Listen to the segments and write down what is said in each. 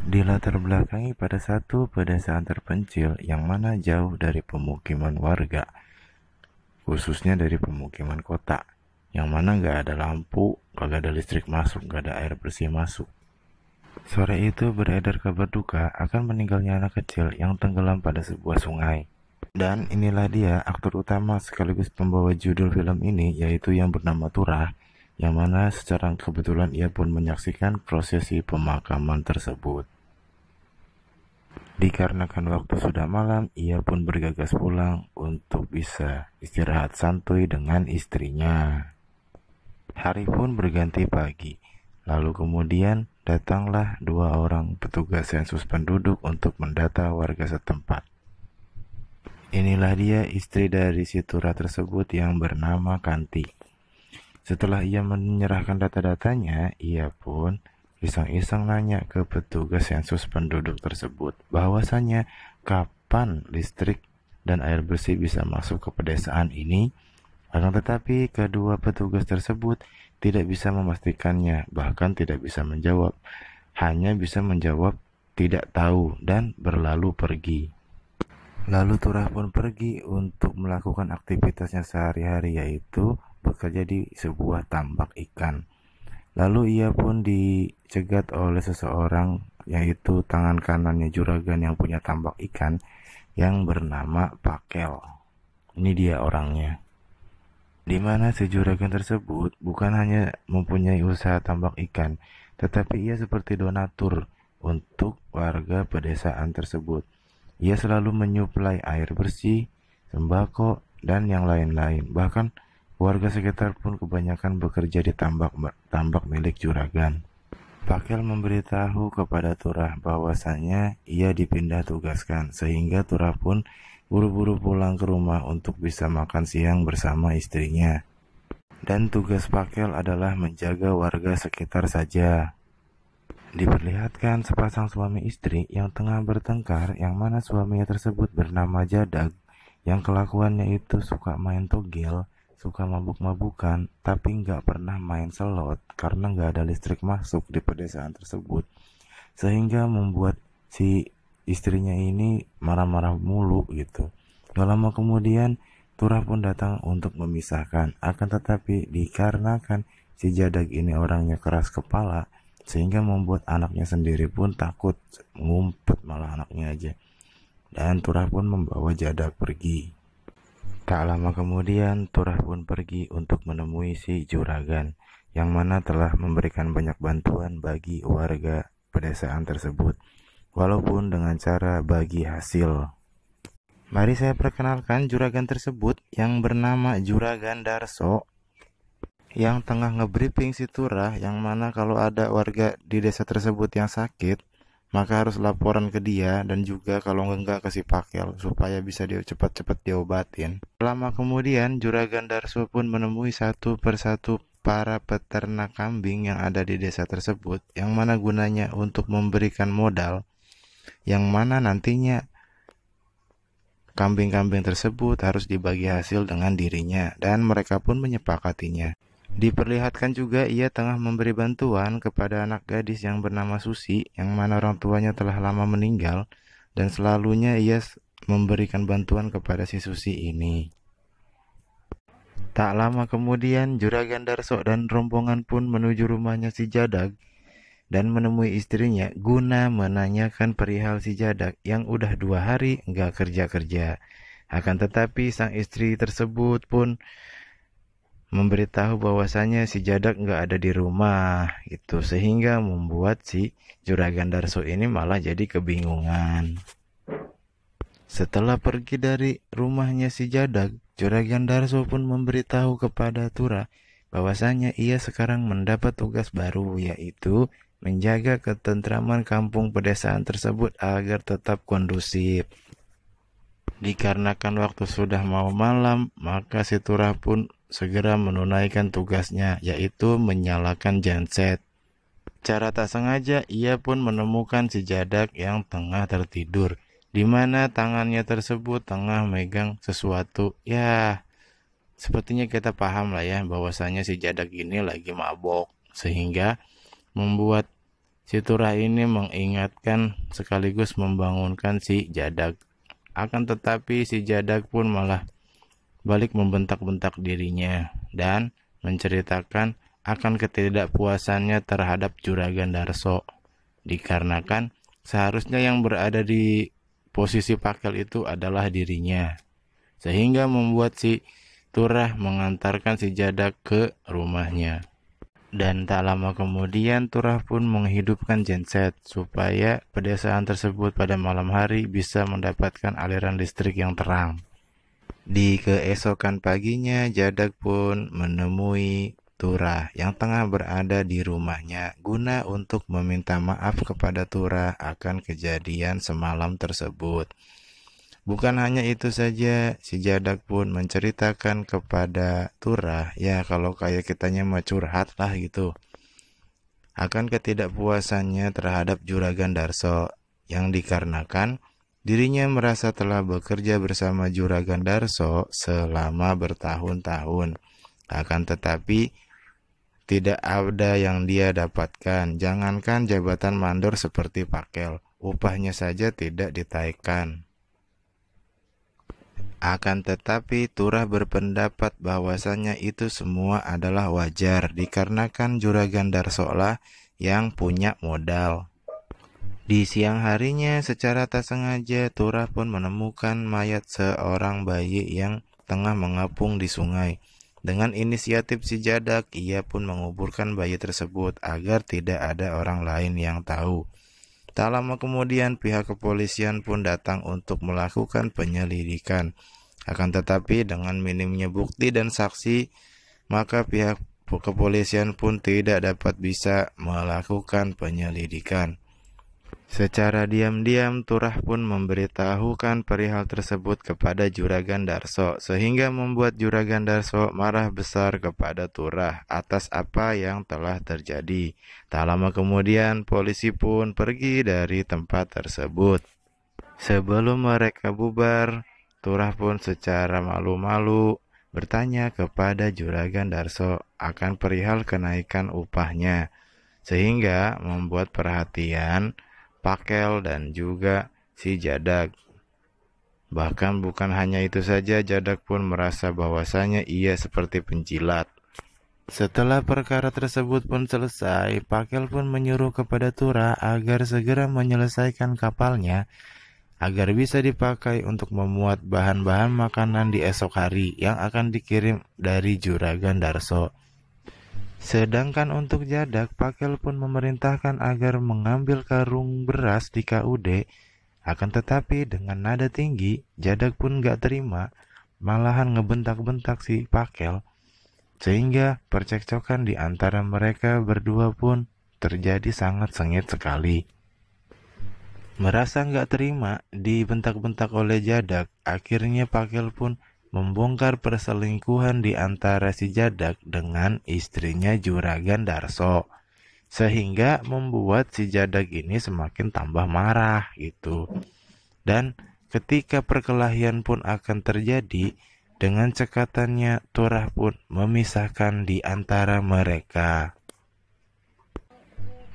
Dilatar belakangi pada satu pedesaan terpencil yang mana jauh dari pemukiman warga, khususnya dari pemukiman kota, yang mana nggak ada lampu, nggak ada listrik masuk, nggak ada air bersih masuk. Sore itu beredar kabar duka akan meninggalnya anak kecil yang tenggelam pada sebuah sungai. Dan inilah dia aktor utama sekaligus pembawa judul film ini, yaitu yang bernama Turah, yang mana secara kebetulan ia pun menyaksikan prosesi pemakaman tersebut. Dikarenakan waktu sudah malam, ia pun bergegas pulang untuk bisa istirahat santuy dengan istrinya. Hari pun berganti pagi, lalu kemudian datanglah dua orang petugas sensus penduduk untuk mendata warga setempat. Inilah dia istri dari si Tura tersebut yang bernama Kanti. Setelah ia menyerahkan data-datanya, ia pun iseng-iseng nanya ke petugas sensus penduduk tersebut bahwasannya kapan listrik dan air bersih bisa masuk ke pedesaan ini. Akan tetapi kedua petugas tersebut tidak bisa memastikannya, bahkan tidak bisa menjawab. Hanya bisa menjawab tidak tahu dan berlalu pergi. Lalu Turah pun pergi untuk melakukan aktivitasnya sehari-hari, yaitu bekerja di sebuah tambak ikan. Lalu ia pun dicegat oleh seseorang, yaitu tangan kanannya juragan yang punya tambak ikan yang bernama Pakel. Ini dia orangnya. Di mana si juragan tersebut bukan hanya mempunyai usaha tambak ikan, tetapi ia seperti donatur untuk warga pedesaan tersebut. Ia selalu menyuplai air bersih, sembako, dan yang lain-lain. Bahkan warga sekitar pun kebanyakan bekerja di tambak milik juragan. Pakel memberitahu kepada Turah bahwasanya ia dipindah tugaskan, sehingga Turah pun buru-buru pulang ke rumah untuk bisa makan siang bersama istrinya. Dan tugas Pakel adalah menjaga warga sekitar saja. Diperlihatkan sepasang suami istri yang tengah bertengkar, yang mana suaminya tersebut bernama Jadag, yang kelakuannya itu suka main togel, suka mabuk-mabukan, tapi nggak pernah main slot karena nggak ada listrik masuk di pedesaan tersebut, sehingga membuat si istrinya ini marah-marah mulu gitu. Gak lama kemudian Turah pun datang untuk memisahkan, akan tetapi dikarenakan si Jadag ini orangnya keras kepala, sehingga membuat anaknya sendiri pun takut, ngumpet malah anaknya aja. Dan Turah pun membawa Jadag pergi. Tak lama kemudian Turah pun pergi untuk menemui si juragan, yang mana telah memberikan banyak bantuan bagi warga pedesaan tersebut, walaupun dengan cara bagi hasil. Mari saya perkenalkan juragan tersebut yang bernama Juragan Darso, yang tengah ngebriefing si Turah, yang mana kalau ada warga di desa tersebut yang sakit, maka harus laporan ke dia, dan juga kalau enggak ke si Pakel supaya bisa cepat-cepat diobatin. Lama kemudian Juragan Darso pun menemui satu persatu para peternak kambing yang ada di desa tersebut, yang mana gunanya untuk memberikan modal, yang mana nantinya kambing-kambing tersebut harus dibagi hasil dengan dirinya, dan mereka pun menyepakatinya. Diperlihatkan juga ia tengah memberi bantuan kepada anak gadis yang bernama Susi, yang mana orang tuanya telah lama meninggal, dan selalunya ia memberikan bantuan kepada si Susi ini. Tak lama kemudian Juragan Darso dan rombongan pun menuju rumahnya si Jadag dan menemui istrinya guna menanyakan perihal si Jadag yang udah 2 hari nggak kerja-kerja. Akan tetapi sang istri tersebut pun memberitahu bahwasanya si Jadag nggak ada di rumah gitu, sehingga membuat si Juragan Darso ini malah jadi kebingungan. Setelah pergi dari rumahnya si Jadag, Juragan Darso pun memberitahu kepada Tura bahwasanya ia sekarang mendapat tugas baru, yaitu menjaga ketentraman kampung pedesaan tersebut agar tetap kondusif. Dikarenakan waktu sudah mau malam, maka si Turah pun segera menunaikan tugasnya, yaitu menyalakan genset. Cara tak sengaja ia pun menemukan si Jadag yang tengah tertidur, di mana tangannya tersebut tengah megang sesuatu. Ya, sepertinya kita paham lah ya bahwasanya si Jadag ini lagi mabok, sehingga membuat Si Turah ini mengingatkan sekaligus membangunkan si Jadak. Akan tetapi si Jadak pun malah balik membentak-bentak dirinya dan menceritakan akan ketidakpuasannya terhadap Juragan Darso, dikarenakan seharusnya yang berada di posisi Pakel itu adalah dirinya, sehingga membuat si Turah mengantarkan si Jadak ke rumahnya. Dan tak lama kemudian Turah pun menghidupkan genset supaya pedesaan tersebut pada malam hari bisa mendapatkan aliran listrik yang terang. Di keesokan paginya, Jadak pun menemui Turah yang tengah berada di rumahnya guna untuk meminta maaf kepada Turah akan kejadian semalam tersebut. Bukan hanya itu saja, si Jadak pun menceritakan kepada Turah, ya kalau kayak kitanya mah curhat lah gitu, akan ketidakpuasannya terhadap Juragan Darso yang dikarenakan dirinya merasa telah bekerja bersama Juragan Darso selama bertahun-tahun. Akan tetapi tidak ada yang dia dapatkan. Jangankan jabatan mandor seperti Pakel, upahnya saja tidak ditaikkan. Akan tetapi Turah berpendapat bahwasannya itu semua adalah wajar dikarenakan Juragan Darso lah yang punya modal. Di siang harinya secara tak sengaja Turah pun menemukan mayat seorang bayi yang tengah mengapung di sungai. Dengan inisiatif si Jadak, ia pun menguburkan bayi tersebut agar tidak ada orang lain yang tahu. Tak lama kemudian pihak kepolisian pun datang untuk melakukan penyelidikan. Akan tetapi dengan minimnya bukti dan saksi, maka pihak kepolisian pun tidak dapat bisa melakukan penyelidikan. Secara diam-diam Turah pun memberitahukan perihal tersebut kepada Juragan Darso, sehingga membuat Juragan Darso marah besar kepada Turah atas apa yang telah terjadi. Tak lama kemudian polisi pun pergi dari tempat tersebut. Sebelum mereka bubar, Turah pun secara malu-malu bertanya kepada Juragan Darso akan perihal kenaikan upahnya, sehingga membuat perhatian Pakel dan juga si Jadak. Bahkan bukan hanya itu saja, Jadak pun merasa bahwasanya ia seperti penjilat. Setelah perkara tersebut pun selesai, Pakel pun menyuruh kepada Turah agar segera menyelesaikan kapalnya agar bisa dipakai untuk memuat bahan-bahan makanan di esok hari yang akan dikirim dari Juragan Darso. Sedangkan untuk Jadak, Pakel pun memerintahkan agar mengambil karung beras di KUD. Akan tetapi dengan nada tinggi, Jadak pun gak terima, malahan ngebentak-bentak si Pakel. Sehingga percekcokan di antara mereka berdua pun terjadi sangat sengit sekali. Merasa gak terima dibentak-bentak oleh Jadak, akhirnya Pakel pun membongkar perselingkuhan di antara si Jadak dengan istrinya Juragan Darso, sehingga membuat si Jadak ini semakin tambah marah gitu. Dan ketika perkelahian pun akan terjadi, dengan cekatannya Turah pun memisahkan di antara mereka.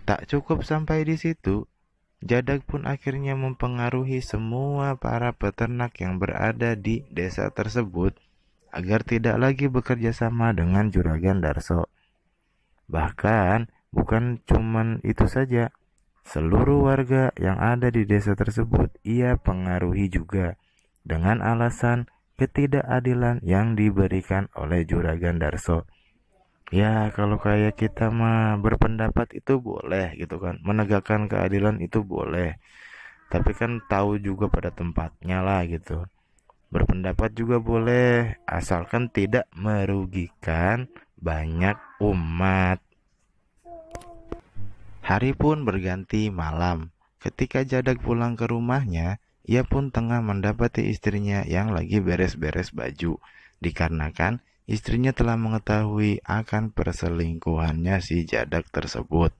Tak cukup sampai di situ, Jadak pun akhirnya mempengaruhi semua para peternak yang berada di desa tersebut agar tidak lagi bekerja sama dengan Juragan Darso. Bahkan bukan cuman itu saja, seluruh warga yang ada di desa tersebut ia pengaruhi juga dengan alasan ketidakadilan yang diberikan oleh Juragan Darso. Ya kalau kayak kita mah berpendapat itu boleh gitu kan, menegakkan keadilan itu boleh, tapi kan tahu juga pada tempatnya lah gitu. Berpendapat juga boleh asalkan tidak merugikan banyak umat. Hari pun berganti malam. Ketika Jadak pulang ke rumahnya, ia pun tengah mendapati istrinya yang lagi beres-beres baju, dikarenakan istrinya telah mengetahui akan perselingkuhannya si Jadak tersebut.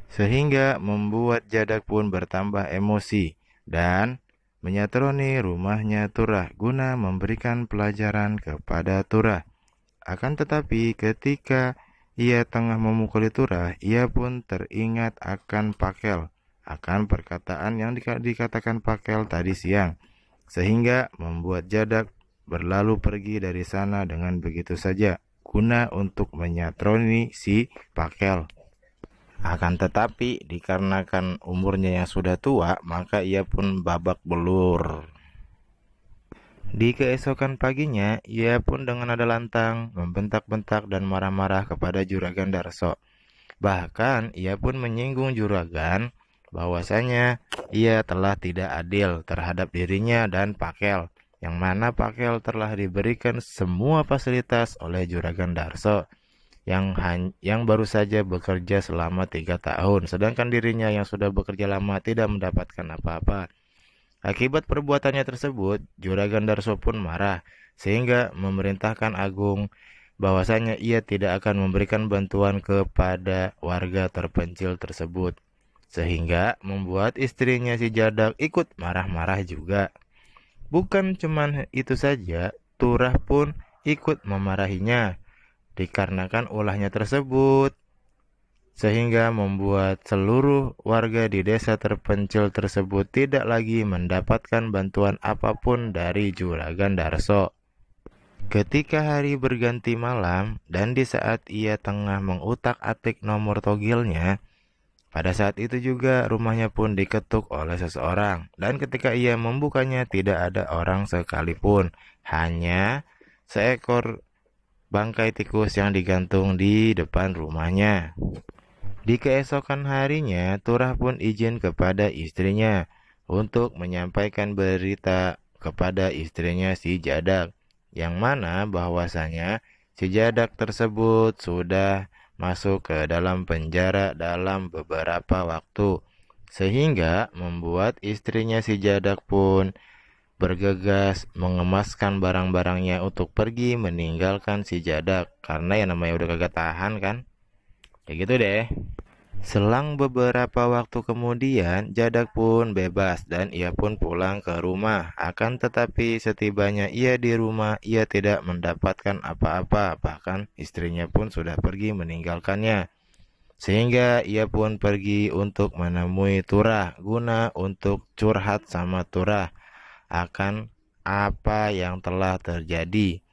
Sehingga membuat Jadak pun bertambah emosi dan menyatroni rumahnya Turah guna memberikan pelajaran kepada Turah. Akan tetapi ketika ia tengah memukuli Turah, ia pun teringat akan Pakel, akan perkataan yang dikatakan Pakel tadi siang, sehingga membuat Jadak berlalu pergi dari sana dengan begitu saja, guna untuk menyatroni si Pakel. Akan tetapi, dikarenakan umurnya yang sudah tua, maka ia pun babak belur. Di keesokan paginya, ia pun dengan nada lantang, membentak-bentak dan marah-marah kepada Juragan Darso. Bahkan, ia pun menyinggung Juragan bahwasanya ia telah tidak adil terhadap dirinya dan Pakel, yang mana Pakel telah diberikan semua fasilitas oleh Juragan Darso yang baru saja bekerja selama 3 tahun, sedangkan dirinya yang sudah bekerja lama tidak mendapatkan apa-apa. Akibat perbuatannya tersebut, Juragan Darso pun marah, sehingga memerintahkan Agung bahwasanya ia tidak akan memberikan bantuan kepada warga terpencil tersebut, sehingga membuat istrinya si Jadak ikut marah-marah juga. Bukan cuman itu saja, Turah pun ikut memarahinya dikarenakan ulahnya tersebut, sehingga membuat seluruh warga di desa terpencil tersebut tidak lagi mendapatkan bantuan apapun dari Juragan Darso. Ketika hari berganti malam dan di saat ia tengah mengutak-atik nomor togelnya, pada saat itu juga rumahnya pun diketuk oleh seseorang, dan ketika ia membukanya tidak ada orang sekalipun, hanya seekor bangkai tikus yang digantung di depan rumahnya. Di keesokan harinya, Turah pun izin kepada istrinya untuk menyampaikan berita kepada istrinya si Jadak, yang mana bahwasanya si Jadak tersebut sudah masuk ke dalam penjara dalam beberapa waktu, sehingga membuat istrinya si Jadak pun bergegas mengemaskan barang-barangnya untuk pergi meninggalkan si Jadak, karena yang namanya udah kagak tahan kan. Kayak gitu deh. Selang beberapa waktu kemudian, Jadak pun bebas dan ia pun pulang ke rumah. Akan tetapi setibanya ia di rumah, ia tidak mendapatkan apa-apa, bahkan istrinya pun sudah pergi meninggalkannya. Sehingga ia pun pergi untuk menemui Turah guna untuk curhat sama Turah akan apa yang telah terjadi.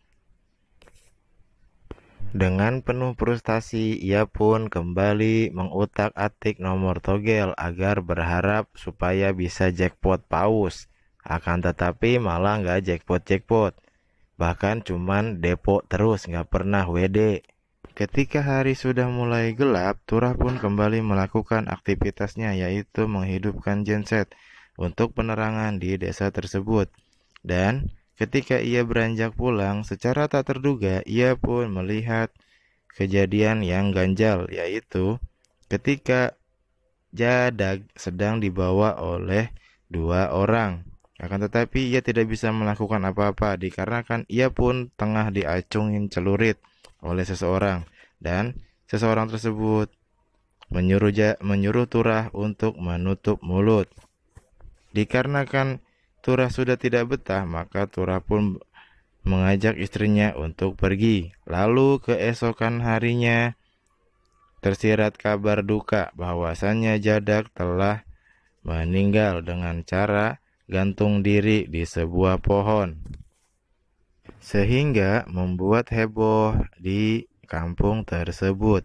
Dengan penuh frustasi, ia pun kembali mengutak-atik nomor togel agar berharap supaya bisa jackpot paus. Akan tetapi malah nggak jackpot-jackpot. Bahkan cuman depo terus, nggak pernah WD. Ketika hari sudah mulai gelap, Turah pun kembali melakukan aktivitasnya, yaitu menghidupkan genset untuk penerangan di desa tersebut. Dan ketika ia beranjak pulang, secara tak terduga ia pun melihat kejadian yang ganjal, yaitu ketika Jadak sedang dibawa oleh 2 orang. Akan tetapi ia tidak bisa melakukan apa-apa dikarenakan ia pun tengah diacungin celurit oleh seseorang, dan seseorang tersebut menyuruh Turah untuk menutup mulut. Dikarenakan Turah sudah tidak betah, maka Turah pun mengajak istrinya untuk pergi. Lalu keesokan harinya tersirat kabar duka bahwasannya Jadak telah meninggal dengan cara gantung diri di sebuah pohon, sehingga membuat heboh di kampung tersebut.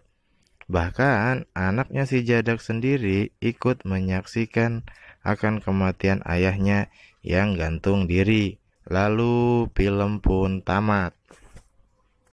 Bahkan anaknya si Jadak sendiri ikut menyaksikan akan kematian ayahnya yang gantung diri. Lalu film pun tamat.